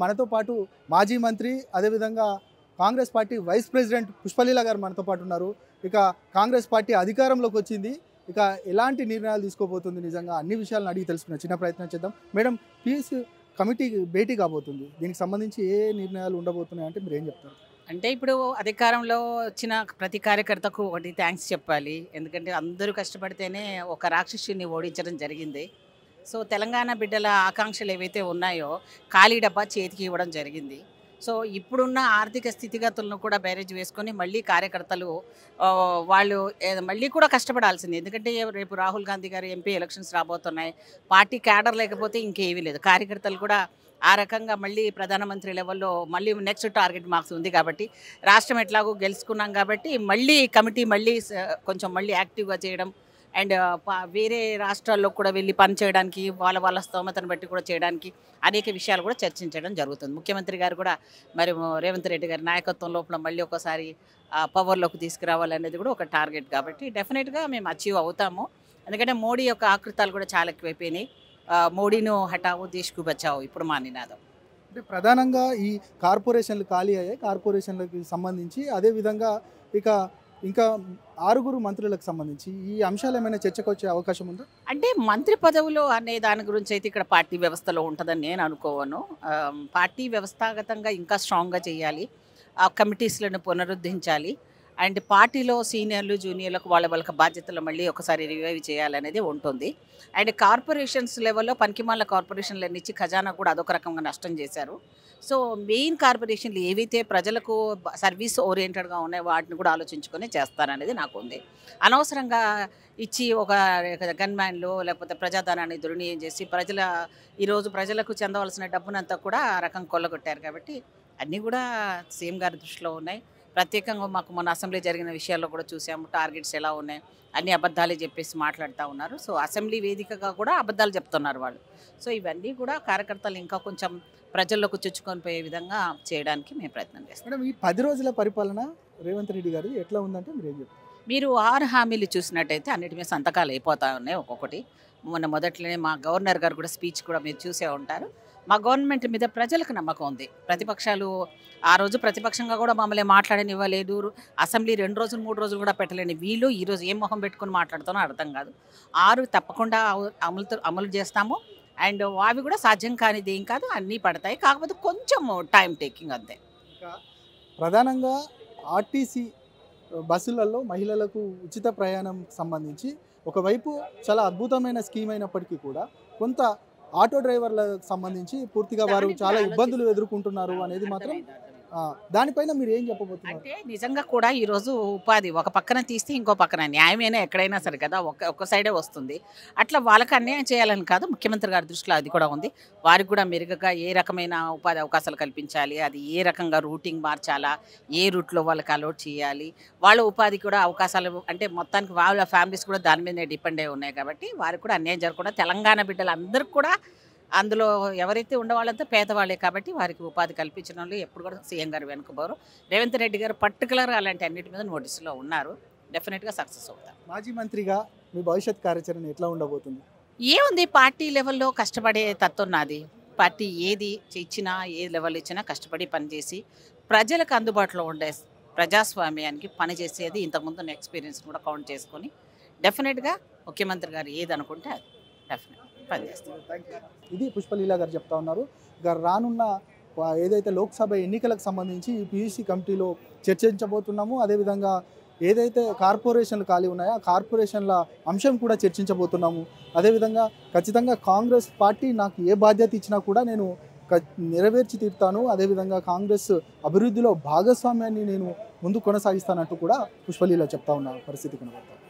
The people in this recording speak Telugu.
మనతో పాటు మాజీ మంత్రి అదేవిధంగా Congress party vice president Pushpaleela గారు మనతో పాటు ఉన్నారు. ఇక కాంగ్రెస్ పార్టీ అధికారంలోకి వచ్చింది, ఇక ఎలాంటి నిర్ణయాలు తీసుకోబోతుంది, నిజంగా అన్ని విషయాలను అడిగి తెలుసుకునే చిన్న ప్రయత్నం చేద్దాం. మేడం, పీస్ కమిటీ భేటీ కాబోతుంది, దీనికి సంబంధించి ఏ నిర్ణయాలు ఉండబోతున్నాయి అంటే మీరు ఏం చెప్తారు? అంటే ఇప్పుడు అధికారంలో వచ్చిన ప్రతి కార్యకర్తకు ఒకటి థ్యాంక్స్ చెప్పాలి. ఎందుకంటే అందరూ కష్టపడితేనే ఒక రాక్షసుని ఓడించడం జరిగింది. సో తెలంగాణ బిడ్డల ఆకాంక్షలు ఏవైతే ఉన్నాయో ఖాళీ డబ్బా చేతికి ఇవ్వడం జరిగింది. సో ఇప్పుడున్న ఆర్థిక స్థితిగతులను కూడా బేరేజ్ వేసుకొని మళ్ళీ కార్యకర్తలు వాళ్ళు మళ్ళీ కూడా కష్టపడాల్సింది. ఎందుకంటే రేపు రాహుల్ గాంధీ గారు ఎంపీ ఎలక్షన్స్ రాబోతున్నాయి. పార్టీ క్యాడర్ లేకపోతే ఇంకేమీ లేదు. కార్యకర్తలు కూడా ఆ రకంగా మళ్ళీ ప్రధానమంత్రి లెవెల్లో మళ్ళీ నెక్స్ట్ టార్గెట్ మార్క్స్ ఉంది కాబట్టి రాష్ట్రం ఎట్లాగో గెలుచుకున్నాం కాబట్టి మళ్ళీ కమిటీ కొంచెం మళ్ళీ యాక్టివ్గా చేయడం అండ్ వేరే రాష్ట్రాల్లో కూడా వెళ్ళి పనిచేయడానికి వాళ్ళ స్తోమతను బట్టి కూడా చేయడానికి అనేక విషయాలు కూడా చర్చించడం జరుగుతుంది. ముఖ్యమంత్రి గారు కూడా మరి రేవంత్ రెడ్డి గారి నాయకత్వం లోపల మళ్ళీ ఒకసారి పవర్లోకి తీసుకురావాలనేది కూడా ఒక టార్గెట్ కాబట్టి డెఫినెట్గా మేము అచీవ్ అవుతాము. ఎందుకంటే మోడీ యొక్క ఆకృతాలు కూడా చాలా ఎక్కువైపోయినాయి. మోడీను హటావు దేశ్కు బచావు ఇప్పుడు మా నినాదం. అంటే ప్రధానంగా ఈ కార్పొరేషన్లు ఖాళీ అయ్యాయి, కార్పొరేషన్లకు సంబంధించి అదేవిధంగా ఇంకా 6 మంత్రులకు సంబంధించి ఈ అంశాలు ఏమైనా చర్చకు వచ్చే అవకాశం ఉందా? అంటే మంత్రి పదవులు అనే దాని గురించి అయితే ఇక్కడ పార్టీ వ్యవస్థలో ఉంటుందని నేను అనుకోవను. పార్టీ వ్యవస్థాగతంగా ఇంకా స్ట్రాంగ్గా చేయాలి, ఆ కమిటీస్లను పునరుద్ధరించాలి అండ్ పార్టీలో సీనియర్లు జూనియర్లకు వాళ్ళకి బాధ్యతలు మళ్ళీ ఒకసారి రివైవ్ చేయాలనేది ఉంటుంది. అండ్ కార్పొరేషన్స్ లెవెల్లో పనికిమాల కార్పొరేషన్లన్నీ ఇచ్చి ఖజానా కూడా అదొక రకంగా నష్టం చేశారు. సో మెయిన్ కార్పొరేషన్లు ఏవైతే ప్రజలకు సర్వీస్ ఓరియంటెడ్గా ఉన్నాయో వాటిని కూడా ఆలోచించుకొని చేస్తారనేది నాకు ఉంది. అనవసరంగా ఇచ్చి ఒక గన్మ్యాన్లు లేకపోతే ప్రజాధనాన్ని దుర్వినియోగం చేసి ఈరోజు ప్రజలకు చెందవలసిన డబ్బునంతా కూడా ఆ రకం కొల్లగొట్టారు. కాబట్టి అన్నీ కూడా సీఎం గారి దృష్టిలో ఉన్నాయి. ప్రత్యేకంగా మాకు మన అసెంబ్లీ జరిగిన విషయాల్లో కూడా చూసాము, టార్గెట్స్ ఎలా ఉన్నాయి, అన్ని అబద్ధాలే చెప్పేసి మాట్లాడుతూ ఉన్నారు. సో అసెంబ్లీ వేదికగా కూడా అబద్ధాలు చెప్తున్నారు వాళ్ళు. సో ఇవన్నీ కూడా కార్యకర్తలు ఇంకా కొంచెం ప్రజల్లోకి చొచ్చుకొని పోయే విధంగా చేయడానికి మేము ప్రయత్నం చేస్తాం. మేడం, ఈ 10 రోజుల పరిపాలన రేవంత్ రెడ్డి గారు ఎట్లా ఉందంటే మీరు ఏం చెప్తారు? మీరు 6 హామీలు చూసినట్టయితే అన్నిటి మీద సంతకాలు అయిపోతూ ఉన్నాయి ఒక్కొక్కటి. మొదట్లోనే మా గవర్నర్ గారు కూడా స్పీచ్ కూడా మీరు చూసే ఉంటారు. మా గవర్నమెంట్ మీద ప్రజలకు నమ్మకం ఉంది. ప్రతిపక్షాలు ఆ రోజు ప్రతిపక్షంగా కూడా మమ్మల్ని మాట్లాడనివ్వలేదు. అసెంబ్లీ 2 రోజులు 3 రోజులు కూడా పెట్టలేని వీళ్ళు ఈరోజు ఏం మొహం పెట్టుకుని మాట్లాడుతానో అర్థం కాదు. 6 తప్పకుండా అమలు చేస్తాము అండ్ అవి కూడా సాధ్యం కానిది ఏం కాదు, అన్నీ పడతాయి. కాకపోతే కొంచెం టైం టేకింగ్ అంతే. ప్రధానంగా ఆర్టీసీ బస్సులలో మహిళలకు ఉచిత ప్రయాణం సంబంధించి ఒకవైపు చాలా అద్భుతమైన స్కీమ్ అయినప్పటికీ కూడా కొంత ఆటో డ్రైవర్లకు సంబంధించి పూర్తిగా వారు చాలా ఇబ్బందులు ఎదుర్కొంటున్నారు అనేది మాత్రం దానిపైన మీరు ఏం చెప్పబోతున్నారు? అంటే నిజంగా కూడా ఈరోజు ఉపాధి ఒక పక్కన తీస్తే ఇంకో పక్కన న్యాయమైనా ఎక్కడైనా సరే కదా ఒక సైడే వస్తుంది. అట్లా వాళ్ళకి అన్యాయం చేయాలని కాదు, ముఖ్యమంత్రి గారి దృష్టిలో అది కూడా ఉంది. వారికి కూడా మెరుగ్గా ఏ రకమైన ఉపాధి అవకాశాలు కల్పించాలి, అది ఏ రకంగా రూటింగ్ మార్చాలా, ఏ రూట్లో వాళ్ళకి అలౌట్ చేయాలి, వాళ్ళ ఉపాధి కూడా అవకాశాలు అంటే మొత్తానికి వాళ్ళ ఫ్యామిలీస్ కూడా దాని మీదనే డిపెండ్ అయి ఉన్నాయి. కాబట్టి వారికి కూడా అన్యాయం జరగకుండా తెలంగాణ బిడ్డలందరికీ కూడా అందులో ఎవరైతే ఉండేవాళ్ళంతా పేదవాళ్ళే కాబట్టి వారికి ఉపాధి కల్పించడంలో ఎప్పుడు కూడా సీఎం గారు వెనుకబోరు. రేవంత్ రెడ్డి గారు పర్టికులర్గా అలాంటి అన్నిటి మీద నోటీసులో ఉన్నారు. డెఫినెట్గా సక్సెస్ అవుతారు. మాజీ మంత్రిగా మీ భవిష్యత్ కార్యాచరణ ఎట్లా ఉండబోతుంది? ఏముంది, పార్టీ లెవెల్లో కష్టపడే తత్వం నాది. పార్టీ ఏది ఇచ్చినా ఏ లెవెల్ ఇచ్చినా కష్టపడి పనిచేసి ప్రజలకు అందుబాటులో ఉండే ప్రజాస్వామ్యానికి పనిచేసేది ఇంతకుముందు ఎక్స్పీరియన్స్ కూడా కౌంట్ చేసుకొని డెఫినెట్గా ముఖ్యమంత్రి గారు ఏది అనుకుంటే అది డెఫినెట్ పనిచేస్తారు. ఇది పుష్పలీల గారు చెప్తా ఉన్నారు. రానున్న ఏదైతే లోక్సభ ఎన్నికలకు సంబంధించి ఈ పీయూసీ కమిటీలో చర్చించబోతున్నాము. అదేవిధంగా ఏదైతే కార్పొరేషన్లు ఖాళీ ఉన్నాయో ఆ కార్పొరేషన్ల అంశం కూడా చర్చించబోతున్నాము. అదేవిధంగా ఖచ్చితంగా కాంగ్రెస్ పార్టీ నాకు ఏ బాధ్యత ఇచ్చినా కూడా నేను నెరవేర్చి తీరుతాను, అదేవిధంగా కాంగ్రెస్ అభివృద్ధిలో భాగస్వామ్యాన్ని నేను ముందు కొనసాగిస్తానంటూ కూడా పుష్పలీల చెప్తా ఉన్న పరిస్థితి కనబడతాను.